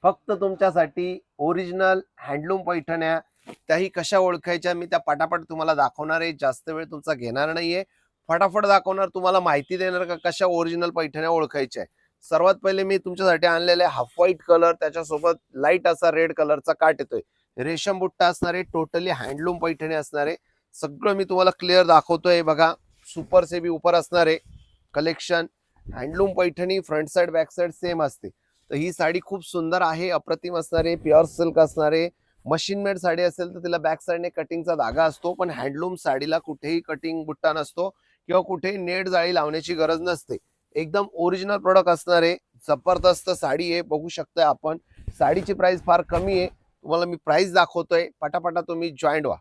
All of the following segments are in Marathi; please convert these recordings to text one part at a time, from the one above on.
फक्त तुमच्यासाठी ओरिजिनल हँडलूम पैठण्या. त्याही कशा ओळखायच्या मी त्या पटापट तुम्हाला दाखवणार आहे. जास्त वेळ तुमचा घेणार नाहीये. फटाफट दाखवणार, तुम्हाला माहिती देणार का कशा ओरिजिनल पैठण्या ओळखायच्या आहे. सर्वात पहिले मी तुमच्यासाठी आणलेले हाफ व्हाईट कलर, त्याच्यासोबत लाईट असा रेड कलरचा काट येतोय. रेशम बुट्टा असणारे, टोटली हँडलूम पैठणी असणारे. सगळं मी तुम्हाला क्लिअर दाखवतोय. बघा, सुपर से भी ऊपर असणारे collection. Handloom Paithani front side back side same असते. तर ही साडी खूप सुंदर आहे, अप्रतिम असणारे, प्युअर सिल्क असणारे. मशीन मेड साडी असेल तर तिला बॅक साइडने कटिंगचा धागा असतो, पण हँडलूम साडीला कुठेही कटिंग बुट्टा नसतो किंवा कुठेही नेट जाळी लावण्याची गरज नसते. एकदम ओरिजिनल प्रोडक्ट असणारे जबरदस्त साडी आहे. बघू शकताय आपण, साडीची प्राइस फार कमी आहे. तुम्हाला मी प्राइस दाखवतोय, पटापटा तुम्ही जॉईंट व्हा.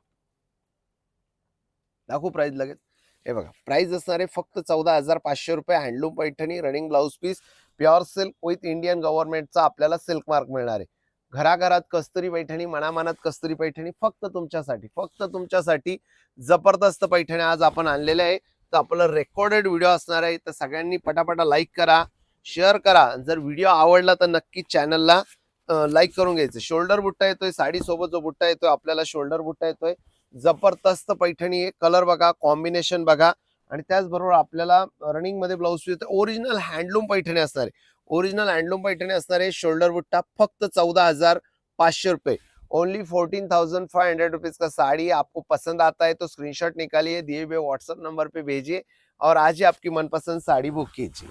दाखवू प्राइस लगेच. हे बघा, प्राइस असणार आहे फक्त 14,500 रुपये. Handloom Paithani, running blouse piece, pure silk with Indian गव्हर्नमेंटचा आपल्याला सिल्क मार्क मिळणार आहे. घराघरात कस्तुरी पैठणी, मनामनात कस्तुरी पैठणी फक्त तुमच्यासाठी, फक्त तुमच्यासाठी. जबरदस्त पैठणी आज आपण आणलेल्या आहे. तर आपलं रेकॉर्डेड व्हिडिओ असणार आहे, तर सगळ्यांनी पटापटा लाईक करा, शेअर करा. जर व्हिडिओ आवडला तर नक्की चॅनलला लाईक करून घ्यायचं. शोल्डर बुट्टा येतोय, साडी सोबत जो बुट्टा येतोय आपल्याला शोल्डर बुट्टा येतोय. जबरदस्त पैठणी आहे. कलर बघा, कॉम्बिनेशन बघा. आणि त्याचबरोबर आपल्याला रनिंग मध्ये blouse piece original handloom Paithani असणार आहे. ओरिजिनल हँडलूम पैठणी असणार आहे. शोल्डर बुट्टा फक्त 14,500 रुपये. ओनली 14,500 रुपीज का साड़ी। आपको पसंद आता है तो स्क्रीनशॉट निकालिए, दिए हुए व्हाट्सएप नंबर पे भेजिए और आज ही आपकी मनपसंद साड़ी बुक कीजिए।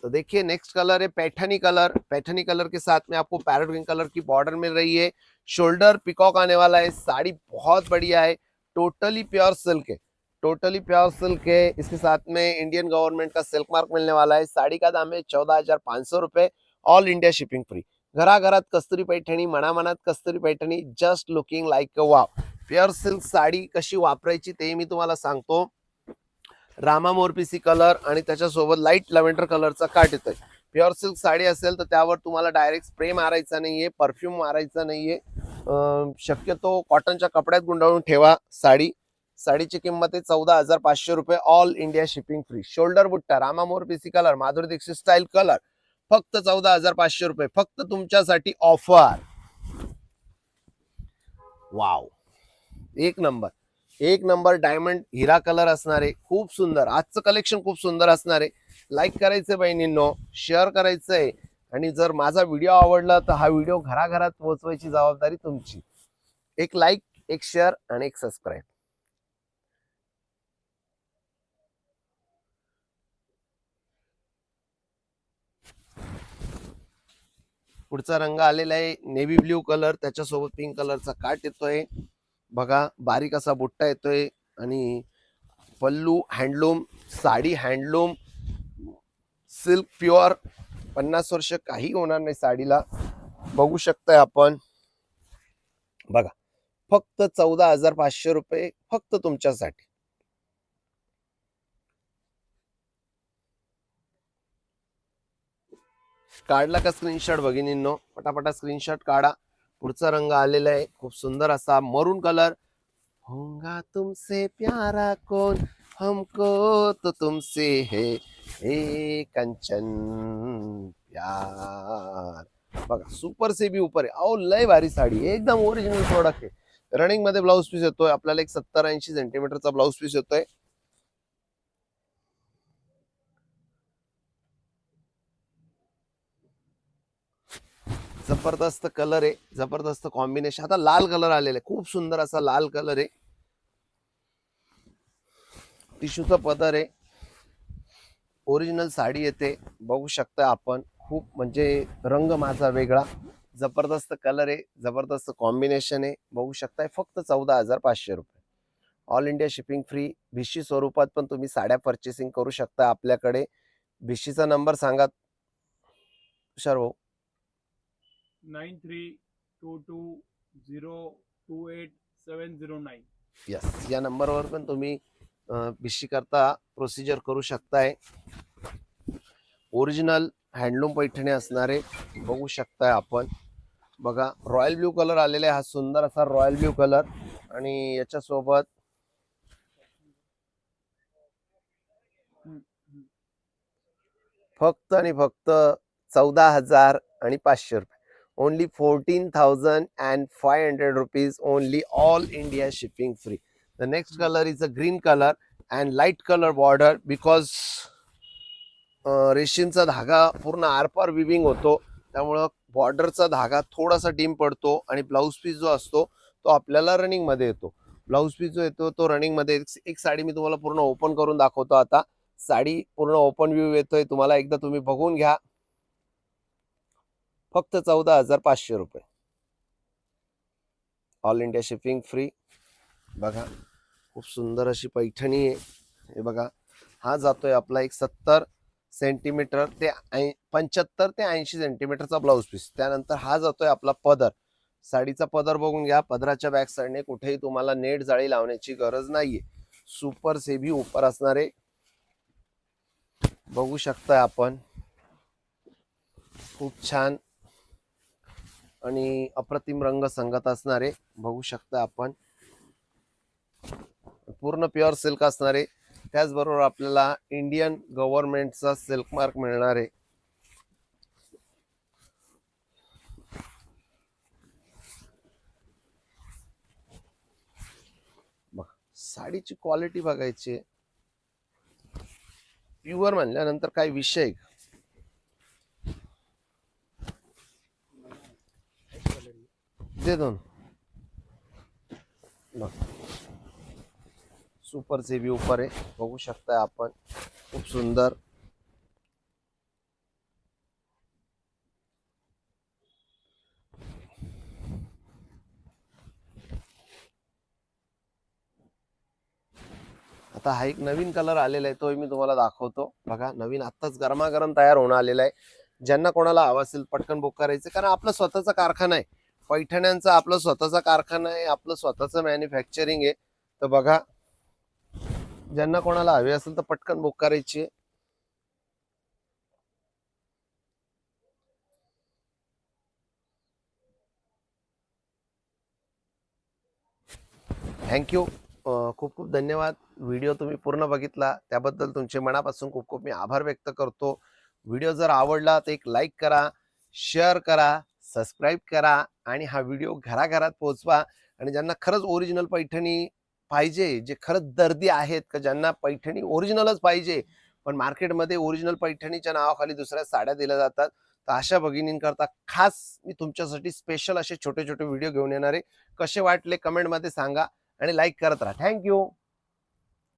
तो देखिए नेक्स्ट कलर है पैठनी कलर। पैठनी कलर के साथ में आपको पैरेट ग्रीन कलर की बॉर्डर मिल रही है। शोल्डर पिकॉक आने वाला है। साड़ी बहुत बढ़िया है, टोटली प्योर सिल्क है, टोटली प्योर सिल्क है। इसके साथ में इंडियन गवर्नमेंट का सिल्क मार्क मिलने वाला है। साड़ी का दाम है 14,500 रुपए, ऑल इंडिया शिपिंग फ्री। घराघरात कस्तुरी पैठणी, मनामनात Kasturi Paithani, just looking like a wow. Pure silk sari कशी वापरायची ते मी तुम्हाला सांगतो। रामा मोरपीसी कलर आणि त्याच्यासोबत लाईट लॅव्हेंडर कलरचा काट येतोय। प्युअर सिल्क साडी असेल तर त्यावर तुम्हाला डायरेक्ट स्प्रे मारायचा नाहीये, परफ्यूम मारायचा नाहीये। शक्यतो कॉटनच्या कपड्यात गुंडाळून ठेवा साडी। साडीची किंमत आहे 14,500 रुपये, all India shipping free. Shoulder बुट्टा रामा मोरपीसी colour, Madhuri Dixit style colour, फक्त 14,500 रुपये, फक्त तुमच्यासाठी ऑफर। वाव, एक नंबर, एक नंबर डायमंड हिरा कलर असणार आहे। खूप सुंदर आजचं कलेक्शन, खूप सुंदर असणार आहे। लाईक करायचंय बहिणींनो, शेअर करायचंय आणि जर माझा व्हिडिओ आवडला तर हा व्हिडिओ घराघरात पोहोचवायची जबाबदारी तुमची। एक लाईक, एक शेअर आणि एक सबस्क्राईब। पुढचा रंग आलेला आहे नेव्ही ब्ल्यू कलर, त्याच्यासोबत पिंक कलरचा काट येतोय। बघा, बारीक असा बुट्टा येतोय आणि pallu handloom, sari handloom, silk pure, 50 वर्ष काही होणार नाही साडीला। बघू शकताय आपण, बघा, फक्त 14,500 रुपये, फक्त तुमच्यासाठी। काढला का स्क्रीनशॉट भगिनींनो, पटापटा स्क्रीनशॉट काढा। पुढचा रंग आलेला आहे खूप सुंदर असा मरून कलर। होगा तुमसे प्यारा कौन, हमको तो तुमसे है ए कंचन प्यार। बघा, सुपर से भी ऊपर आहे। अहो लय भारी साडी, एकदम ओरिजिनल प्रोडक्ट आहे। रनिंग मध्ये ब्लाउज पीस येतोय आपल्याला, एक 70-80 सेंटीमीटरचा ब्लाउज पीस येतोय। जबरदस्त कलर आहे, जबरदस्त कॉम्बिनेशन। आता लाल कलर आलेला आहे, खूप सुंदर असा लाल कलर आहे। टिश्यूचा पदर आहे, ओरिजिनल साडी येते। बघू शकता आपण, खूप म्हणजे रंग माझा वेगळा, जबरदस्त कलर आहे, जबरदस्त कॉम्बिनेशन आहे। बघू शकताय, फक्त 14,500 रुपये, ऑल इंडिया शिपिंग फ्री। भिशी स्वरूपात पण तुम्ही साड्या परचेसिंग करू शकता आपल्याकडे। भिशीचा नंबर सांगा तुषार भाऊ। 9322028709। यस, या नंबरवर पण तुम्ही भिशी करता प्रोसिजर करू शकताय। ओरिजिनल हँडलूम पैठणी असणारे, बघू शकताय आपण। बघा, रॉयल ब्ल्यू कलर आलेला आहे, हा सुंदर असा रॉयल ब्ल्यू कलर। आणि याच्यासोबत फक्त आणि फक्त 14,500 रुपये, only 14,500 rupees only, all India shipping free. The next color is a green color and light color border because रेशीमचा धागा पूर्ण आरपार विविंग होतो, त्यामुळं बॉर्डरचा धागा थोडासा डीम पडतो आणि ब्लाऊज पीस जो असतो तो आपल्याला रनिंग मध्ये येतो. ब्लाऊज पीस जो येतो तो रनिंग मध्ये, एक साडी मी तुम्हाला पूर्ण ओपन करून दाखवतो. आता साडी पूर्ण ओपन व्ह्यू येतोय तुम्हाला, एकदा तुम्ही बघून घ्या. फक्त 14,500 रुपये, ऑल इंडिया शिपिंग फ्री. बघा खूप सुंदर अशी पैठणी आहे. हे बघा, हा जातोय आपला एक 70 सेंटीमीटर ते 75 ते 80 सेंटीमीटरचा ब्लाऊज पीस. त्यानंतर हा जातोय आपला पदर. साडीचा पदर बघून घ्या. पदराच्या बॅक साईडने कुठेही तुम्हाला नेट जाळी लावण्याची गरज नाहीये. सुपर सेबी उपर असणारे बघू शकताय आपण, खूप छान आणि अप्रतिम रंग संगत असणारे बघू शकता आपण, पूर्ण प्युअर सिल्क असणारे. त्याचबरोबर आपल्याला इंडियन गव्हर्नमेंटचा सिल्क मार्क मिळणार आहे. साडीची क्वालिटी बघायची, प्युअर म्हणल्यानंतर काय विषय. दे दोन. सुपर सेबी ऊपर आहे बघू शकताय आपण, खूप सुंदर. आता हा एक नवीन कलर आलेला आहे, तो मी तुम्हाला दाखवतो. बघा, नवीन आत्ताच गरमागरम तयार होऊन आलेला आहे. ज्यांना कोणाला हवा असेल पटकन बुक करायचं, कारण आपला स्वतःचा कारखाना आहे पैठण्यांचा, आपला स्वतःचा कारखाना आहे, आपलं स्वतःचं मॅन्युफॅक्चरिंग आहे. तर बघा, ज्यांना कोणाला हवे असेल तर पटकन बुक करायची. थँक्यू, खूप खूप धन्यवाद. व्हिडिओ तुम्ही पूर्ण बघितला त्याबद्दल तुमचे मनापासून खूप खूप मी आभार व्यक्त करतो. व्हिडिओ जर आवडला तर एक लाईक करा, शेअर करा, सबस्क्राईब करा आणि हा व्हिडिओ घराघरात पोहोचवा. आणि ज्यांना खरंच ओरिजिनल पैठणी पाहिजे, जे खरंच दर्दी आहेत का ज्यांना पैठणी ओरिजिनलच पाहिजे, पण मार्केटमध्ये ओरिजिनल पैठणीच्या नावाखाली दुसऱ्या साड्या दिल्या जातात, तर अशा भगिनींकरता खास मी तुमच्यासाठी स्पेशल असे छोटे छोटे व्हिडिओ घेऊन येणार आहे. कसे वाटले कमेंटमध्ये सांगा आणि लाईक करत राहा. थँक्यू.